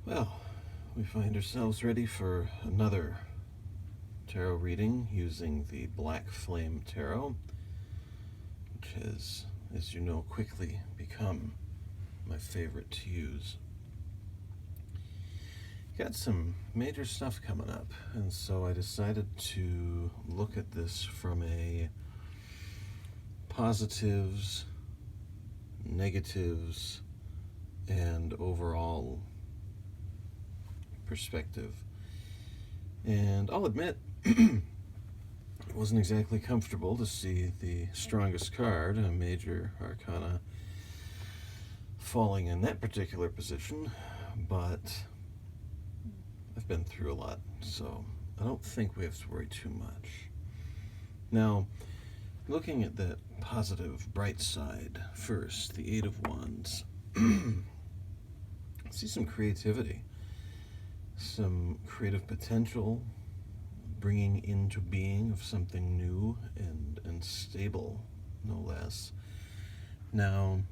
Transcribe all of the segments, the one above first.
Well, we find ourselves ready for another tarot reading using the Black Flame Tarot, which has, as you know, quickly become my favorite to use. Got some major stuff coming up, and so I decided to look at this from a positives, negatives, and overall perspective. And I'll admit, it wasn't exactly comfortable to see the strongest card, a major arcana, falling in that particular position, but I've been through a lot, so I don't think we have to worry too much. Now, looking at that positive, bright side first, the Eight of Wands, I see some creativity, some creative potential, bringing into being of something new and stable, no less. Now,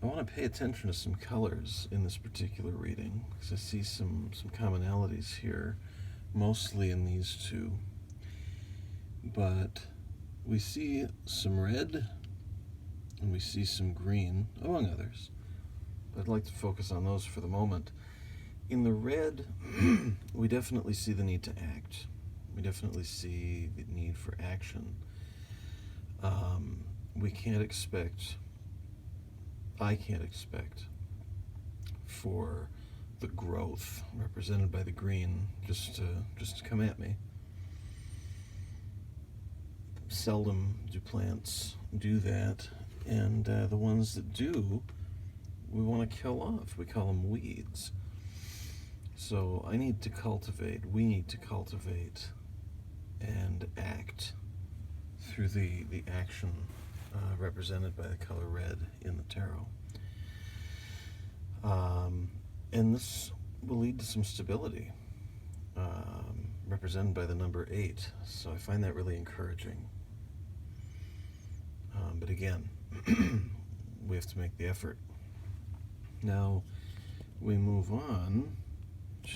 I want to pay attention to some colors in this particular reading, because I see some commonalities here, mostly in these two. But we see some red, and we see some green, among others. But I'd like to focus on those for the moment. In the red, we definitely see the need to act. We definitely see the need for action. We can't expect, I can't expect, for the growth represented by the green just to come at me. Seldom do plants do that, and the ones that do, we want to kill off. We call them weeds. So I need to cultivate, we need to cultivate and act through the action represented by the color red in the tarot. And this will lead to some stability, represented by the number 8. So I find that really encouraging. But again, we have to make the effort. Now, we move on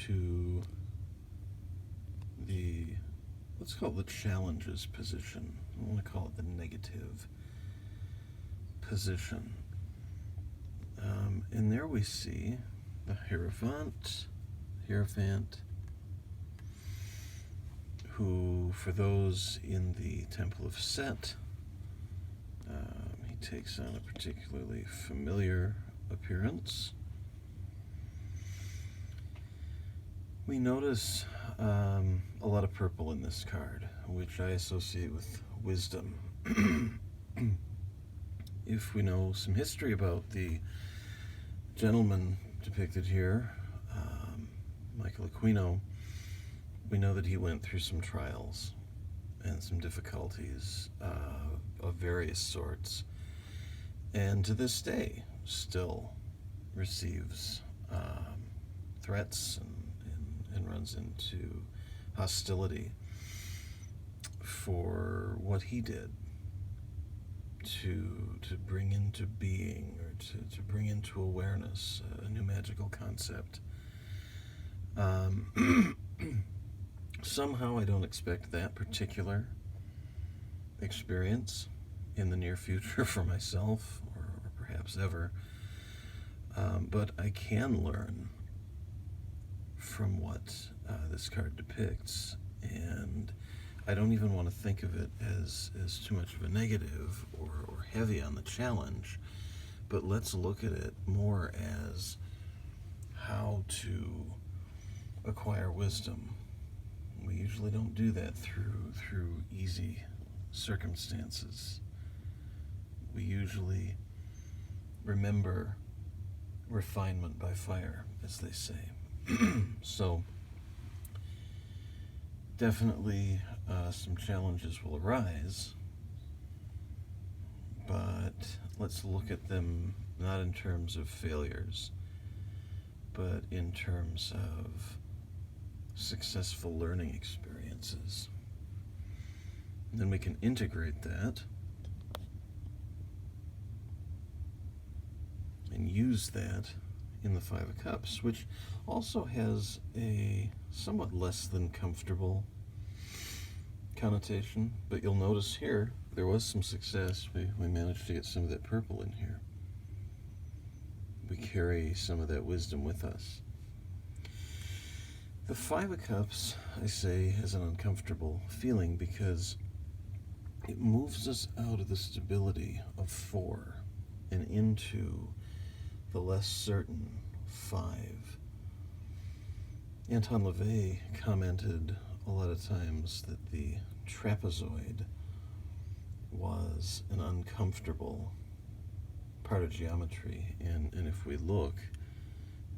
to the, let's call it the challenges position. I want to call it the negative position. And there we see the Hierophant, who, for those in the Temple of Set, he takes on a particularly familiar appearance. We notice a lot of purple in this card, which I associate with wisdom. If we know some history about the gentleman depicted here, Michael Aquino, we know that he went through some trials and some difficulties of various sorts, and to this day still receives threats and runs into hostility for what he did to bring into being, or to bring into awareness a new magical concept. Somehow I don't expect that particular experience in the near future for myself, or perhaps ever. But I can learn from what this card depicts, and I don't even want to think of it as too much of a negative or heavy on the challenge, but let's look at it more as how to acquire wisdom. We usually don't do that through easy circumstances. We usually remember refinement by fire, as they say. So definitely some challenges will arise, but let's look at them not in terms of failures, but in terms of successful learning experiences. And then we can integrate that and use that in the Five of Cups, which also has a somewhat less than comfortable connotation. But you'll notice here, there was some success. We managed to get some of that purple in here. We carry some of that wisdom with us. The Five of Cups, I say, has an uncomfortable feeling because it moves us out of the stability of 4 and into the less certain 5. Anton LaVey commented a lot of times that the trapezoid was an uncomfortable part of geometry, and if we look,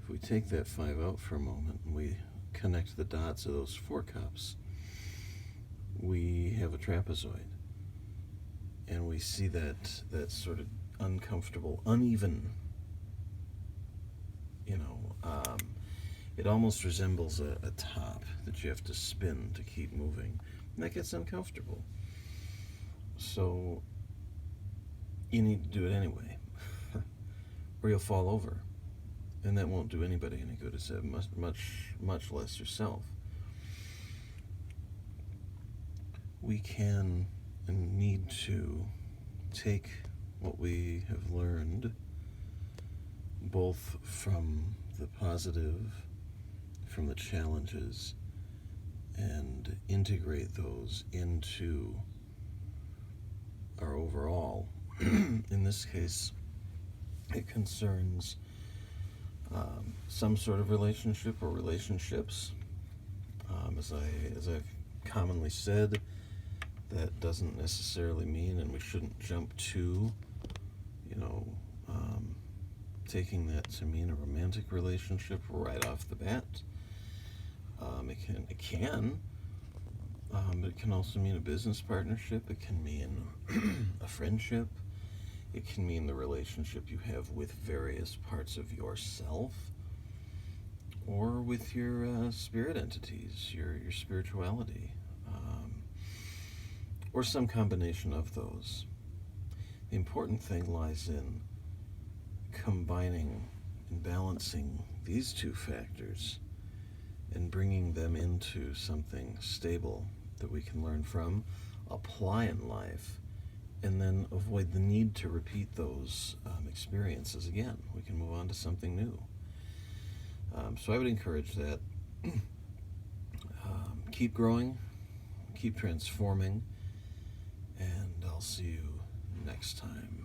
if we take that 5 out for a moment and we connect the dots of those 4 cups, we have a trapezoid, and we see that sort of uncomfortable, uneven, it almost resembles a top that you have to spin to keep moving, and that gets uncomfortable. So you need to do it anyway, or you'll fall over, and that won't do anybody any good, except much less yourself. We can and need to take what we have learned, both from the positive, from the challenges, and integrate those into our overall. In this case, it concerns some sort of relationship or relationships. As I've commonly said, that doesn't necessarily mean, and we shouldn't jump to, taking that to mean a romantic relationship right off the bat. It can, but it can also mean a business partnership. It can mean a friendship. It can mean the relationship you have with various parts of yourself, or with your spirit entities, your spirituality, or some combination of those. The important thing lies in combining and balancing these 2 factors and bringing them into something stable that we can learn from, apply in life, and then avoid the need to repeat those experiences again. We can move on to something new. So I would encourage that. Keep growing, keep transforming, and I'll see you next time.